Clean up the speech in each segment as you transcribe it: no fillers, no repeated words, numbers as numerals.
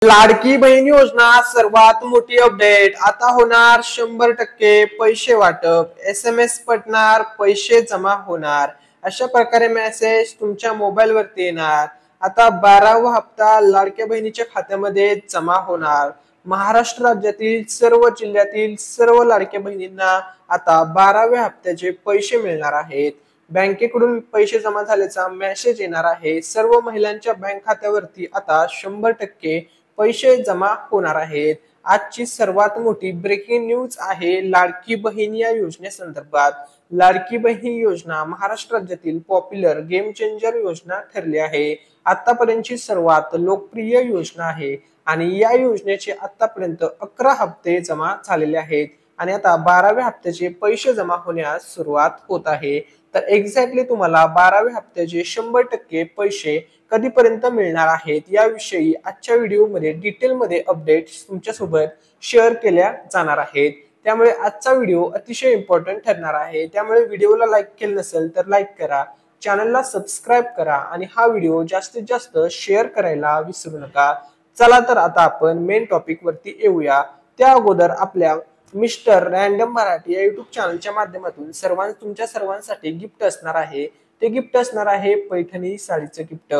लाडकी बहीण योजना सर्वात मोठी अपडेट आता होणार 100% पैसे वाटप SMS पडणार पैसे जमा होणार अशा प्रकारे मेसेज तुमच्या मोबाईल वरती येणार। आता 12वा हप्ता लाडक्या बहिणीच्या खात्यामध्ये जमा होणार। महाराष्ट्र राज्यातील सर्व जिल्ह्यातील सर्व लाडक्या बहिणींना आता 12व्या हप्त्याचे पैसे मिळणार आहेत। बँकेकडून पैसे जमा झाल्याचा मेसेज येणार आहे। सर्व महिलांच्या बँक खात्यावरती आता 100% पैसे जमा होणार आहेत। आजची सर्वात मोठी ब्रेकिंग न्यूज आहे लाडकी बहीण या योजनेसंदर्भात। लाडकी बहीण योजना महाराष्ट्र राज्यातील पॉप्युलर गेम चेंजर योजना ठरली आहे। आतापर्यंतची सर्वात लोकप्रिय योजना आहे आणि या योजनेचे आतापर्यंत 11 हप्ते जमा झालेले आहेत आणि आता 12व्या हप्त्याचे पैसे जमा होण्यास सुरुवात होत आहे। तर एक्झॅक्टली तुम्हाला 12व्या हप्त्याचे 100% पैसे कधीपर्यंत मिळणार आहेत याविषयी आजच्या व्हिडिओमध्ये डिटेलमध्ये अपडेट्स तुमच्यासोबत शेअर केल्या जाणार आहेत। त्यामुळे आजचा व्हिडिओ अतिशय इम्पॉर्टंट ठरणार आहे। त्यामुळे व्हिडिओला लाईक केलं नसेल तर लाईक करा, चॅनलला सबस्क्राईब करा आणि हा व्हिडिओ जास्तीत जास्त शेअर करायला विसरू नका। चला तर आता आपण मेन टॉपिक वरती येऊया। त्या अगोदर आपल्या मिस्टर रँडम मराठी या युट्यूब चॅनलच्या माध्यमातून तुमच्या सर्वांसाठी गिफ्ट असणार आहे। ते गिफ्ट असणार आहे पैठणी साडीचं गिफ्ट।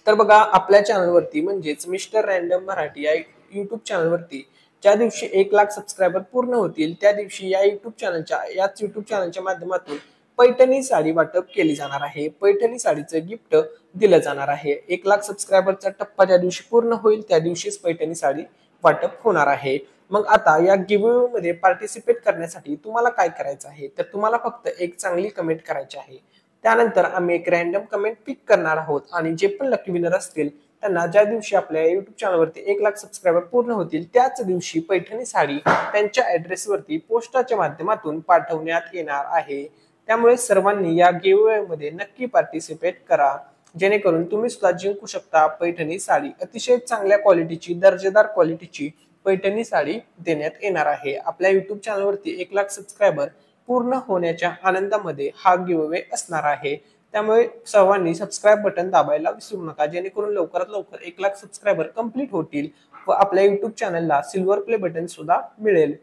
तर बघा आपल्या चॅनलवरती म्हणजेच मिस्टर रँडम मराठी या युट्यूब चॅनलवरती ज्या दिवशी 1 लाख सबस्क्रायबर पूर्ण होतील त्या दिवशी याच युट्यूब चॅनलच्या माध्यमातून पैठणी साडी वाटप केली जाणार आहे। पैठणी साडीचं गिफ्ट दिलं जाणार आहे। 1 लाख सबस्क्रायबरचा टप्पा ज्या दिवशी पूर्ण होईल त्या दिवशीच पैठणी साडी वाटप होणार आहे। मग आता या गिव्हअवे मध्ये पार्टिसिपेट करण्यासाठी तुम्हाला काय करायचं आहे तर तुम्हाला फक्त एक चांगली कमेंट करायची आहे। त्यानंतर आम्ही एक रँडम कमेंट पिक करणार आहोत आणि जे पण लकी विनर असतील त्यांना ज्या दिवशी आपल्या युट्यूब चॅनलवरती 1 लाख सबस्क्रायबर पूर्ण होतील त्याच दिवशी पैठणी साडी त्यांच्या ऍड्रेसवरती पोस्टाच्या माध्यमातून पाठवण्यात येणार आहे। त्यामुळे सर्वांनी या गिव्हअवे मध्ये नक्की पार्टिसिपेट करा जेणेकरून तुम्ही सुद्धा जिंकू शकता पैठणी साडी। अतिशय चांगल्या क्वालिटीची दर्जेदार क्वालिटीची पैठणी साडी देण्यात येणार आहे। आपल्या युट्यूब चॅनलवरती 1 लाख सबस्क्रायबर पूर्ण होण्याच्या आनंदामध्ये हा गिव्हअवे असणार आहे। त्यामुळे सर्वांनी सबस्क्राइब बटन दाबायला विसरू नका जेणेकरून लवकरात लवकर 1 लाख सबस्क्रायबर कंप्लीट होतील व आपल्या युट्यूब चॅनलला सिल्वर प्ले बटन सुद्धा मिळेल।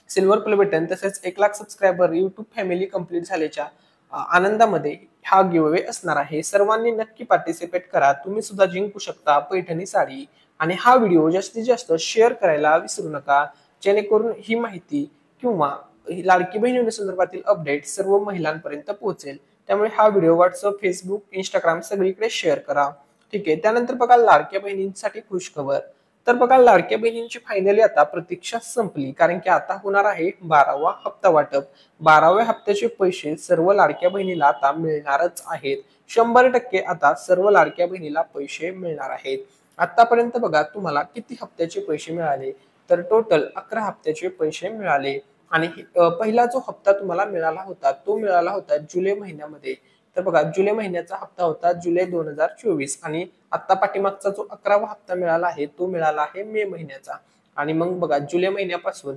सिल्वर प्ले बटन तसेच 1 lakh subscriber YouTube family complete झाल्याच्या आनंदामध्ये हा गिव्हअवे असणार आहे। सर्वांनी नक्की पार्टिसिपेट करा, तुम्ही सुद्धा जिंकू शकता पैठणी साडी आणि हा व्हिडिओ जास्तीत जास्त शेअर करायला विसरू नका जेणेकरून ही माहिती किंवा लाडकी बहीण योजनेसंदर्भातील अपडेट सर्व महिलांपर्यंत पोहोचेल। त्यामुळे हा व्हिडिओ व्हॉट्सअप, फेसबुक, इंस्टाग्राम सगळीकडे शेअर करा। ठीक आहे। त्यानंतर बघा लाडक्या बहिणींसाठी खुशखबर। तर बघा लाडक्या बहिणींची फायनली आता प्रतीक्षा संपली कारण की आता होणार आहे 12वा हप्ता वाटप। 12व्या हप्त्याचे पैसे सर्व लाडक्या बहिणीला आता मिळणारच आहेत। 100% आता सर्व लाडक्या बहिणीला पैसे मिळणार आहेत। आतापर्यंत बघा तुम्हाला किती हप्त्याचे पैसे मिळाले तर टोटल 11 हप्त्याचे पैसे मिळाले आणि पहिला जो हप्ता तुम्हाला मिळाला होता तो मिळाला होता जुलै महिन्यामध्ये। तर बघा जुलै महिन्याचा हप्ता होता जुलै 2024 आणि आता पाठीमागचा जो 11वा हप्ता मिळाला आहे तो मिळाला आहे मे महिन्याचा। आणि मग बघा जुलै महिन्यापासून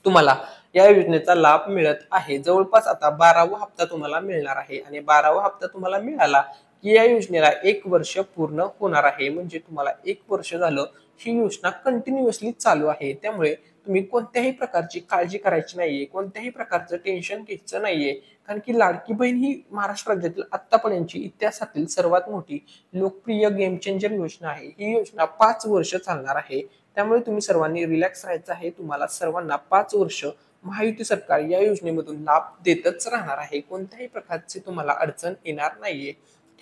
तुम्हाला या योजनेचा लाभ मिळत आहे। जवळपास आता 12वा हप्ता तुम्हाला मिळणार आहे आणि 12वा हप्ता तुम्हाला मिळाला की या योजनेला 1 वर्ष पूर्ण होणार आहे। म्हणजे तुम्हाला 1 वर्ष झालं ही योजना कंटिन्युअसली चालू आहे। त्यामुळे तुम्ही कोणत्याही प्रकारची काळजी करायची नाहीये, कोणत्याही प्रकारचं टेन्शन घ्यायचं नाहीये कारण की लाडकी बहीण ही महाराष्ट्र राज्यातील आतापर्यंतची इतिहासातील सर्वात मोठी लोकप्रिय गेम चेंजर योजना आहे। ही योजना 5 वर्ष चालणार आहे। त्यामुळे तुम्ही सर्वांनी रिलॅक्स राहायचं आहे। तुम्हाला सर्वांना 5 वर्ष महायुती सरकार या योजनेमधून लाभ देतच राहणार आहे। कोणत्याही प्रकारची तुम्हाला अडचण येणार नाहीये।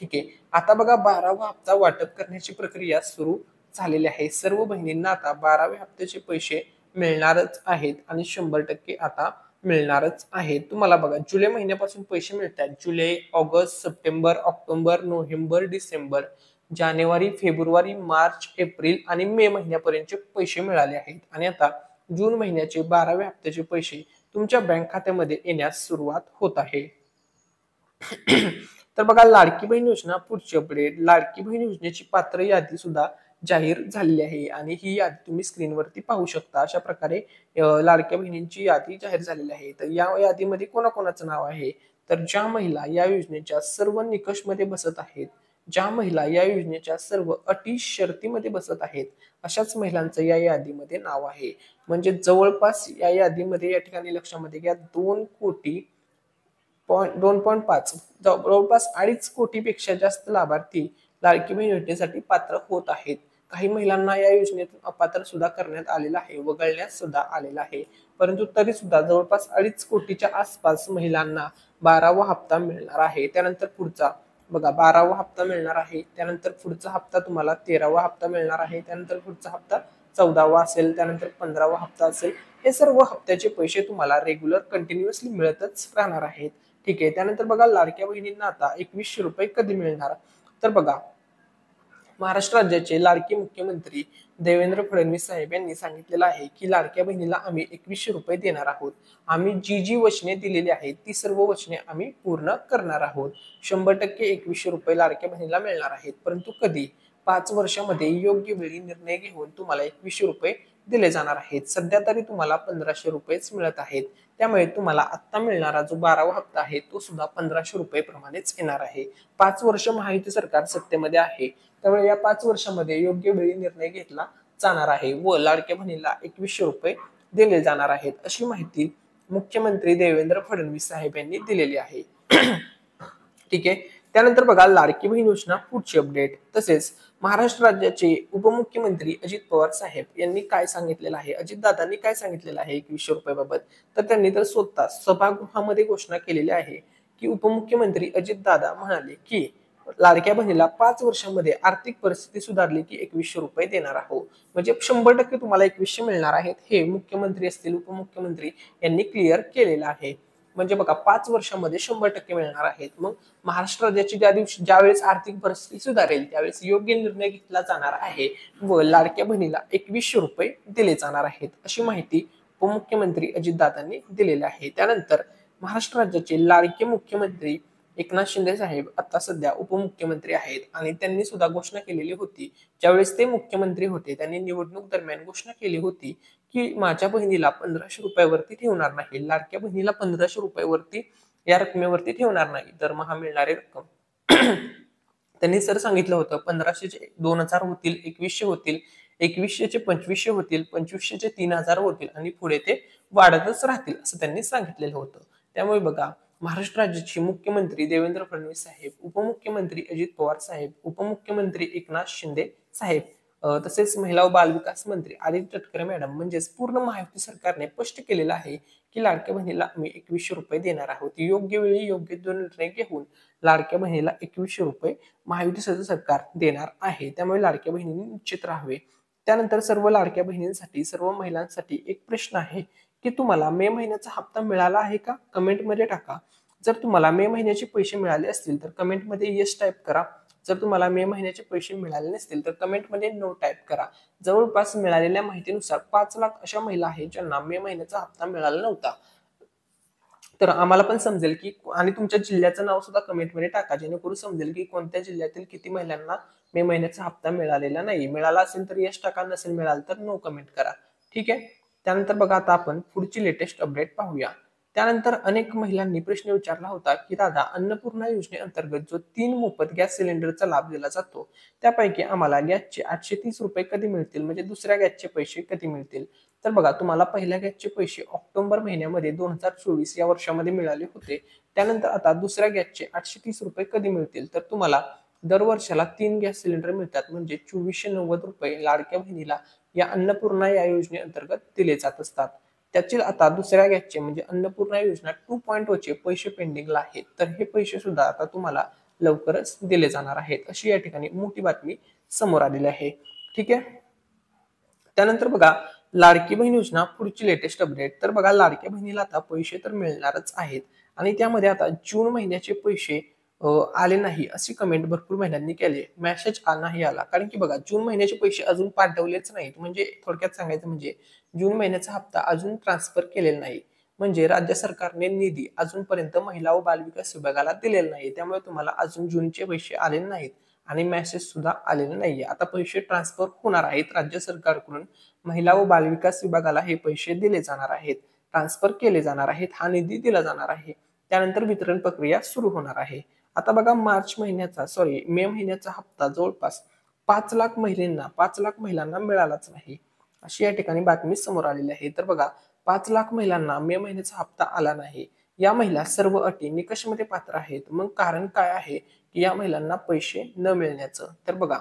ठीक आहे। आता बघा 12वा हप्ता वाटप करण्याची प्रक्रिया सुरू झालेली आहे। सर्व बहिणींना आता 12व्या हप्त्याचे पैसे मिळणारच आहेत आणि 100% आता मिळणारच आहेत। तुम्हाला बघा जुलै महिन्यापासून पैसे मिळतात। जुलै, August, September, October, November, December, जानेवारी, फेब्रुवारी, मार्च, एप्रिल आणि मे महिन्यापर्यंतचे पैसे मिळाले आहेत आणि आता जून महिन्याचे 12व्या हप्त्याचे पैसे तुमच्या बँक खात्यामध्ये येण्यास सुरुवात होत आहे। तर बघा लाडकी बहीण योजना पुढची अपडेट। लाडकी बहीण योजनेची पात्र यादी सुद्धा जाहीर झालेली आहे आणि ही यादी तुम्ही स्क्रीनवरती पाहू शकता। अशा प्रकारे लाडक्या बहिणींची यादी जाहीर झालेली आहे। तर या यादीमध्ये कोणाकोणाचं नाव आहे तर ज्या महिला या योजनेच्या सर्व निकषमध्ये बसत आहेत ज्या महिला या योजनेच्या सर्व अटी शर्तीमध्ये बसत आहेत अशाच महिलांचं या यादीमध्ये नाव आहे. म्हणजे जवळपास या यादीमध्ये या ठिकाणी लक्षामध्ये घ्या 2.5 जवळपास 2.5 कोटीपेक्षा जास्त लाभार्थी लाडकी बहीण योजनेसाठी पात्र होत आहेत. काही महिलांना या योजनेतून अपात्र सुद्धा करण्यात आलेला आहे, वगळण्यात सुद्धा आलेला आहे. परंतु तरी सुद्धा जवळपास 2.5 कोटीच्या आसपास महिलांना 12वा हप्ता मिळणार आहे. त्यानंतर पुढचा बघा 12वा हप्ता मिळणार आहे. त्यानंतर पुढचा हप्ता तुम्हाला 13वा हप्ता मिळणार आहे. त्यानंतर पुढचा हप्ता 14वा असेल. त्यानंतर 15वा हप्ता असेल. हे सर्व हप्त्याचे पैसे तुम्हाला रेग्युलर कंटिन्युअसली मिळतच राहणार आहेत. ठीक आहे. त्यानंतर बघा लाडक्या बहिणींना आता 2100 रुपये कधी मिळणार? तर बघा महाराष्ट्र राज्याचे लाडके मुख्यमंत्री देवेंद्र फडणवीस साहेब यांनी सांगितलेलं आहे की लाडक्या बहिणीला आम्ही 2100 रुपये देणार आहोत. आम्ही जी जी वचने दिलेली आहेत ती सर्व वचने आम्ही पूर्ण करणार आहोत. 100% 2100 रुपये लाडक्या बहिणीला मिळणार आहेत. परंतु कधी? 5 वर्षामध्ये योग्य वेळी निर्णय घेऊन तुम्हाला 2100 रुपये दिले जाणार आहेत. सध्या तरी तुम्हाला 1500 रुपयेच मिळत आहेत. त्यामुळे तुम्हाला आता मिळणारा जो 12वा हप्ता आहे तो सुद्धा 1500 रुपये प्रमाणेच येणार आहे. 5 वर्ष महायुती सरकार सत्तेमध्ये आहे. त्यामुळे या 5 वर्षामध्ये योग्य वेळी निर्णय घेतला जाणार आहे व लाडक्या बहिणीला 2100 रुपये दिले जाणार आहेत अशी माहिती मुख्यमंत्री देवेंद्र फडणवीस साहेब यांनी दिलेली आहे. ठीक आहे. त्यानंतर बघा लाडकी बहीण योजना पुढची अपडेट. तसेच महाराष्ट्र राज्याचे उपमुख्यमंत्री अजित पवार साहेब यांनी काय सांगितलेलं आहे, अजितदादांनी काय सांगितलेलं आहे 2100 रुपयाबाबत? तर त्यांनी तर स्वतः सभागृहामध्ये घोषणा केलेली आहे की उपमुख्यमंत्री अजितदादा म्हणाले की लाडक्या बहिणीला 5 वर्षांमध्ये आर्थिक परिस्थिती सुधारली की 2100 रुपये देणार आहोत. म्हणजे 100% तुम्हाला 2100 मिळणार आहेत हे मुख्यमंत्री असतील उपमुख्यमंत्री यांनी क्लिअर केलेलं आहे. म्हणजे बघा 5 वर्षांमध्ये 100% मिळणार आहेत. मग महाराष्ट्र राज्याची ज्यावेळेस आर्थिक परिस्थिती सुधारेल त्यावेळेस योग्य निर्णय घेतला जाणार आहे व लाडक्या बहिणीला 2100 रुपये दिले जाणार आहेत अशी माहिती उपमुख्यमंत्री अजितदादांनी दिलेली आहे. त्यानंतर महाराष्ट्र राज्याचे लाडके मुख्यमंत्री एकनाथ शिंदे साहेब आता सध्या उपमुख्यमंत्री आहेत आणि त्यांनी सुद्धा घोषणा केलेली होती. ज्यावेळेस ते मुख्यमंत्री होते त्यांनी निवडणूक दरम्यान घोषणा केली होती की माझ्या बहिणीला 1500 रुपयावरती ठेवणार नाही, लाडक्या बहिणीला 1500 रुपयावरती या रकमेवरती ठेवणार नाही दरमहा मिळणारी रक्कम. त्यांनी सर सांगितलं होतं 1500चे 2000 होतील, 2100 होतील, 2100चे 2500 होतील, 2500चे 3000 होतील आणि पुढे ते वाढतच राहतील असं त्यांनी सांगितलेलं होतं. त्यामुळे बघा महाराष्ट्र राज्याचे मुख्यमंत्री देवेंद्र फडणवीस साहेब, उपमुख्यमंत्री अजित पवार साहेब, उपमुख्यमंत्री एकनाथ शिंदे साहेब, तसेच महिला व बालविकास मंत्री आदित्य तटकरे मॅडम म्हणजेच पूर्ण महायुती सरकारने स्पष्ट केलेलं आहे की लाडक्या बहिणीला आम्ही 2100 रुपये देणार आहोत. योग्य वेळी योग्य तो निर्णय घेऊन लाडक्या बहिणीला 2100 रुपये महायुती सरकार देणार आहे. त्यामुळे लाडक्या बहिणींनी निश्चित राहावे. त्यानंतर सर्व लाडक्या बहिणींसाठी सर्व महिलांसाठी एक प्रश्न आहे की तुम्हाला मे महिन्याचा हप्ता मिळाला आहे का? कमेंटमध्ये टाका. जर तुम्हाला मे महिन्याचे पैसे मिळाले असतील तर कमेंटमध्ये येस टाईप करा. जर तुम्हाला मे महिन्याचे पैसे मिळाले नसतील तर कमेंटमध्ये नो टाईप करा. जवळपास मिळालेल्या माहितीनुसार 5 लाख अशा महिला आहेत ज्यांना मे महिन्याचा हप्ता मिळाला नव्हता. तर आम्हाला पण समजेल की आणि तुमच्या जिल्ह्याचं नाव सुद्धा कमेंटमध्ये टाका जेणेकरून समजेल की कोणत्या जिल्ह्यातील किती महिलांना मे महिन्याचा हप्ता मिळालेला नाही. मिळाला असेल तर यश टाका, नसेल मिळाला तर नो कमेंट करा. ठीक आहे. त्यानंतर बघा आता आपण पुढची लेटेस्ट अपडेट पाहूया. त्यानंतर अनेक महिलांनी प्रश्न विचारला होता की दादा अन्नपूर्णा योजनेअंतर्गत जो 3 मोफत गॅस सिलेंडरचा लाभ दिला जातो त्यापैकी आम्हाला गॅसचे 830 रुपये कधी मिळतील, म्हणजे दुसऱ्या गॅसचे पैसे कधी मिळतील? तर बघा तुम्हाला पहिल्या गॅसचे पैसे ऑक्टोबर महिन्यामध्ये 2024 या वर्षामध्ये मिळाले होते. त्यानंतर आता दुसऱ्या गॅसचे 830 रुपये कधी मिळतील? तर तुम्हाला दरवर्षाला 3 गॅस सिलेंडर मिळतात म्हणजे 2490 रुपये लाडक्या बहिणीला या अन्नपूर्णा या योजनेअंतर्गत दिले जात असतात. त्यातील आता दुसऱ्या गॅसचे म्हणजे अन्नपूर्णा योजना 2.0 चे पैसे पेंडिंगला आहेत. तर हे पैसे सुद्धा आता तुम्हाला लवकरच दिले जाणार आहेत अशी या ठिकाणी मोठी बातमी समोर आलेली आहे. ठीक आहे. त्यानंतर बघा लाडकी बहीण योजना पुढची लेटेस्ट अपडेट. तर बघा लाडक्या बहिणीला आता पैसे तर मिळणारच आहेत आणि त्यामध्ये आता जून महिन्याचे पैसे आले नाही अशी कमेंट भरपूर महिलांनी केली. मेसेज नाही आला कारण की बघा जून महिन्याचे पैसे अजून पाठवलेच नाहीत. म्हणजे थोडक्यात सांगायचं म्हणजे जून महिन्याचा हप्ता अजून ट्रान्सफर केलेला नाही. म्हणजे राज्य सरकारने निधी अजूनपर्यंत महिला व बालविकास विभागाला दिलेला नाही. त्यामुळे तुम्हाला अजून जूनचे पैसे आलेले नाहीत आणि मेसेज सुद्धा आलेले नाहीये. आता पैसे ट्रान्सफर होणार आहेत राज्य सरकारकडून. महिला व बालविकास विभागाला हे पैसे दिले जाणार आहेत, ट्रान्सफर केले जाणार आहेत, हा निधी दिला जाणार आहे. त्यानंतर वितरण प्रक्रिया सुरू होणार आहे. आता बघा मे महिन्याचा हप्ता जवळपास 5 लाख महिलांना मिळालाच नाही, अशी या ठिकाणी बातमी समोर आलेली आहे. तर बघा, 5 लाख महिलांना मे महिन्याचा हप्ता आला नाही. या महिला सर्व अटी निकषमध्ये पात्र आहेत. मग कारण काय आहे की या महिलांना पैसे न मिळण्याचं? तर बघा,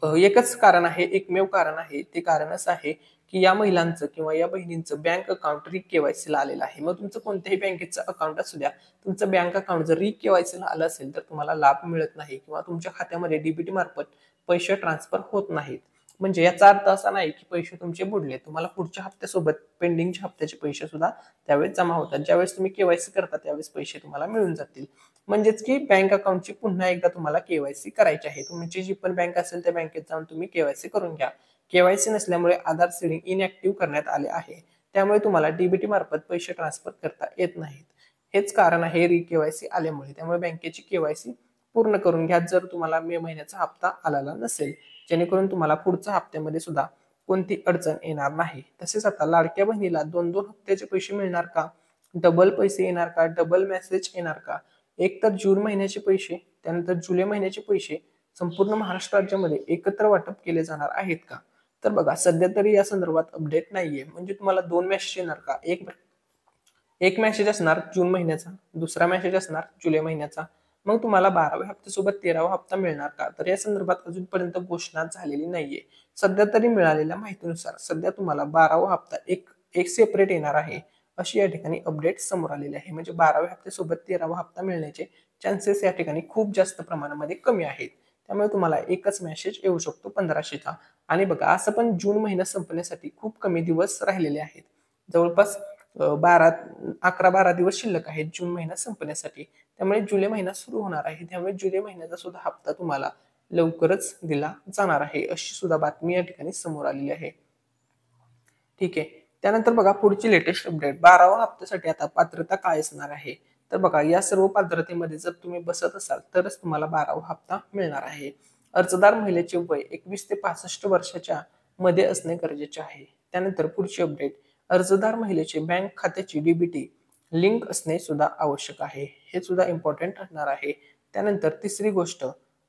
एकच कारण आहे, एकमेव कारण आहे. ते कारण असं आहे की या महिलांचं किंवा या बहिणींचं बँक अकाउंट केवायसी ला आलेलं आहे. मग तुमचं कोणत्याही बँकेचं अकाउंट असू द्या, तुमचं बँक अकाउंट जर केवायसी ला आलं असेल तर तुम्हाला लाभ मिळत नाही किंवा तुमच्या खात्यामध्ये डीबीटी मार्फत पैसे ट्रान्सफर होत नाहीत. म्हणजे याचा अर्थ असा नाही की पैसे तुमचे बुडले. तुम्हाला पुढच्या हप्त्यासोबत पेंडिंगच्या हप्त्याचे पैसे सुद्धा त्यावेळेस जमा होतात. ज्यावेळेस तुम्ही केवायसी करता त्यावेळेस पैसे तुम्हाला मिळून जातील. म्हणजेच की बँक अकाउंटची पुन्हा एकदा तुम्हाला केवायसी करायची आहे. तुमची जी पण बँक असेल त्या बँकेत जाऊन तुम्ही केवायसी करून घ्या. केवायसी नसल्यामुळे आधार सीडिंग इनऍक्टिव्ह करण्यात आले आहे. त्यामुळे तुम्हाला डीबीटी मार्फत पैसे ट्रान्सफर करता येत नाहीत. हेच कारण आहे केवायसी आल्यामुळे. त्यामुळे बँकेची केवायसी पूर्ण करून घ्या जर तुम्हाला मे महिन्याचा हप्ता आलेला नसेल, जेणेकरून तुम्हाला पुढच्या हप्त्यामध्ये सुद्धा कोणती अडचण येणार नाही. तसेच आता लाडक्या बहिणीला 2-2 हप्त्याचे पैसे मिळणार का? डबल पैसे येणार का? डबल मेसेज येणार का? एक तर जून महिन्याचे पैसे, त्यानंतर जुलै महिन्याचे पैसे संपूर्ण महाराष्ट्र राज्यामध्ये एकत्र वाटप केले जाणार आहेत का? तर बघा, सध्या तरी या संदर्भात अपडेट नाहीये. म्हणजे तुम्हाला 2 मेसेज येणार का? एक मेसेज असणार जून महिन्याचा, दुसरा मेसेज असणार जुलै महिन्याचा. मग तुम्हाला 12व्या हप्त्यासोबत 13वा हप्ता मिळणार का? तर या संदर्भात अजूनपर्यंत घोषणा झालेली नाहीये. सध्या तरी मिळालेल्या माहितीनुसार सध्या तुम्हाला 12वा हप्ता एक एक सेपरेट येणार आहे, अशी या ठिकाणी अपडेट समोर आलेली आहे. म्हणजे 12व्या हप्त्यासोबत 13वा हप्ता मिळण्याचे चान्सेस या ठिकाणी खूप जास्त प्रमाणामध्ये कमी आहेत. त्यामुळे तुम्हाला एकच मेसेज येऊ शकतो 1500चा. आणि बघा, असं पण जून महिना संपण्यासाठी खूप कमी दिवस राहिलेले आहेत. जवळपास 11-12 दिवस शिल्लक आहेत जून महिना संपण्यासाठी. त्यामुळे जुलै महिना सुरू होणार आहे. त्यामुळे जुलै महिन्याचा सुद्धा हप्ता तुम्हाला लवकरच दिला जाणार आहे, अशी सुद्धा बातमी या ठिकाणी समोर आलेली आहे. ठीक आहे. त्यानंतर बघा, पुढची लेटेस्ट अपडेट 12व्या हप्त्यासाठी आता पात्रता काय असणार आहे? तर बघा, या सर्व पात्रतेमध्ये जर तुम्ही बसत असाल तरच तुम्हाला 12वा हप्ता मिळणार आहे. अर्जदार महिलेचे वय 21 ते 65 वर्षाच्या मध्ये असणे गरजेचे आहे. त्यानंतर पुढची अपडेट, अर्जदार महिलेचे बँक खात्याची डीबीटी लिंक असणे सुद्धा आवश्यक आहे. हे सुद्धा इम्पॉर्टंट असणार आहे. त्यानंतर तिसरी गोष्ट,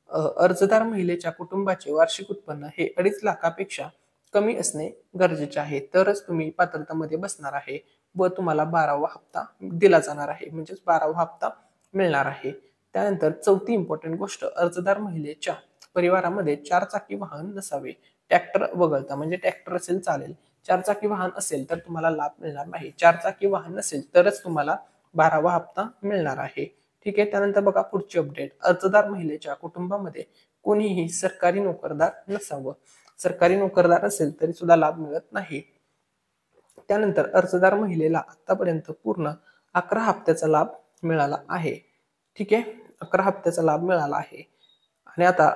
अर्जदार महिलेच्या कुटुंबाचे वार्षिक उत्पन्न हे 2.5 लाखापेक्षा कमी असणे गरजेचे आहे. तरच तुम्ही पात्रतामध्ये बसणार आहे व तुम्हाला 12वा हप्ता दिला जाणार आहे, म्हणजेच 12वा हप्ता मिळणार आहे. त्यानंतर चौथी इम्पॉर्टंट गोष्ट, अर्जदार महिलेच्या परिवारामध्ये 4 चाकी वाहन नसावे, ट्रॅक्टर वगळता. म्हणजे ट्रॅक्टर असेल चालेल, 4 चाकी वाहन असेल तर तुम्हाला लाभ मिळणार नाही. 4 चाकी वाहन नसेल तरच तुम्हाला 12वा हप्ता मिळणार आहे. ठीक आहे. त्यानंतर बघा, पुढची अपडेट, अर्जदार महिलेच्या कुटुंबामध्ये कोणीही सरकारी नोकरदार नसावं. सरकारी नोकरदार असेल तरी सुद्धा लाभ मिळत नाही. त्यानंतर अर्जदार महिलेला आतापर्यंत पूर्ण 11 हप्त्याचा लाभ मिळाला आहे. ठीक आहे, 11 हप्त्याचा लाभ मिळाला आहे. आणि आता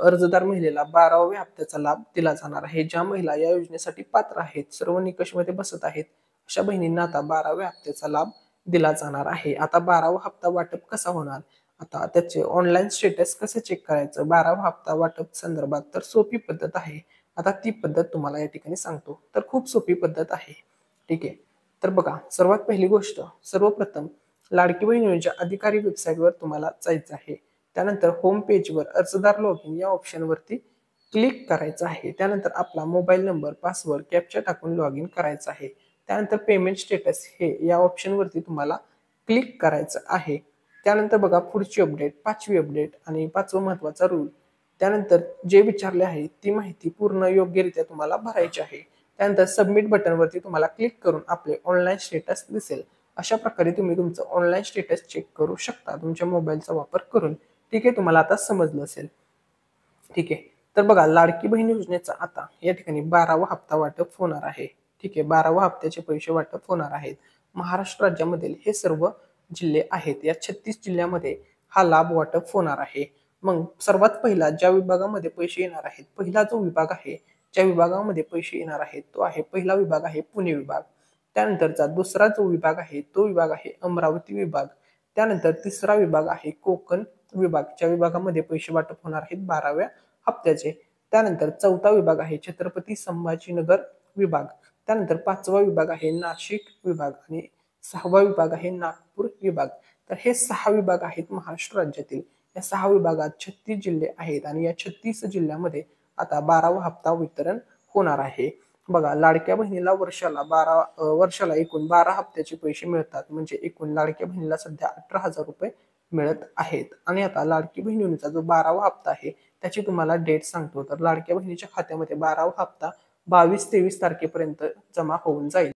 अर्जदार महिलेला 12व्या हप्त्याचा लाभ दिला जाणार आहे. ज्या महिला या योजनेसाठी पात्र आहेत, सर्व निकषमध्ये बसत आहेत, अशा बहिणींना आता 12व्या हप्त्याचा लाभ दिला जाणार आहे. आता 12वा हप्ता वाटप कसा होणार? आता त्याचे ऑनलाईन स्टेटस कसं चेक करायचं 12वा हप्ता वाटप संदर्भात? तर सोपी पद्धत आहे. आता ती पद्धत तुम्हाला या ठिकाणी सांगतो. तर खूप सोपी पद्धत आहे. ठीक आहे. तर बघा, सर्वात पहिली गोष्ट, सर्वप्रथम लाडकी बहीण योजनेच्या अधिकारी वेबसाईटवर तुम्हाला जायचं आहे. त्यानंतर होम पेजवर अर्जदार लॉग इन या ऑप्शनवरती क्लिक करायचं आहे. त्यानंतर आपला मोबाईल नंबर, पासवर्ड, कॅप्चा टाकून लॉग इन करायचं आहे. त्यानंतर पेमेंट स्टेटस हे या ऑप्शनवरती तुम्हाला क्लिक करायचं आहे. त्यानंतर बघा, पुढची अपडेट, 5वी अपडेट आणि 5वं महत्वाचा रूल. त्यानंतर जे विचारले आहे ती माहिती पूर्ण योग्यरित्या तुम्हाला भरायची आहे. त्यानंतर सबमिट बटनवरती तुम्हाला क्लिक करून आपले ऑनलाईन स्टेटस दिसेल. अशा प्रकारे तुम्ही तुमचं ऑनलाईन स्टेटस चेक करू शकता तुमच्या मोबाईलचा वापर करून. ठीक आहे, तुम्हाला आता समजलं असेल. ठीक आहे. तर बघा, लाडकी बहीण योजनेचा आता या ठिकाणी 12वा हप्ता वाटप होणार आहे. ठीक आहे, 12वा हप्त्याचे पैसे वाटप होणार आहेत. महाराष्ट्र राज्यामधील हे सर्व जिल्हे आहेत. या 36 जिल्ह्यामध्ये हा लाभ वाटप होणार आहे. मग सर्वात पहिला ज्या विभागामध्ये पैसे येणार आहेत, पहिला जो विभाग आहे ज्या विभागामध्ये पैसे येणार आहेत तो आहे, पहिला विभाग आहे पुणे विभाग. त्यानंतरचा दुसरा जो विभाग आहे तो विभाग आहे अमरावती विभाग. त्यानंतर तिसरा विभाग आहे कोकण विभाग, ज्या विभागामध्ये पैसे वाटप होणार आहेत 12व्या हप्त्याचे. त्यानंतर चौथा विभाग आहे छत्रपती संभाजीनगर विभाग. त्यानंतर 5वा विभाग आहे नाशिक विभाग आणि 6वा विभाग आहे नागपूर विभाग. तर हे 6 विभाग आहेत महाराष्ट्र राज्यातील. या 6 विभागात 36 जिल्हे आहेत आणि या 36 जिल्ह्यामध्ये आता 12वा हप्ता वितरण होणार आहे. बघा, लाडक्या बहिणीला वर्षाला एकूण 12 हप्त्याचे पैसे मिळतात. म्हणजे एकूण लाडक्या बहिणीला सध्या 18,000 रुपये मिळत आहेत. आणि आता लाडकी बहीण योजनेचा जो 12वा हप्ता आहे त्याची तुम्हाला डेट सांगतो. तर लाडक्या बहिणीच्या खात्यामध्ये 12वा हप्ता 22-23 तारखेपर्यंत जमा होऊन जाईल.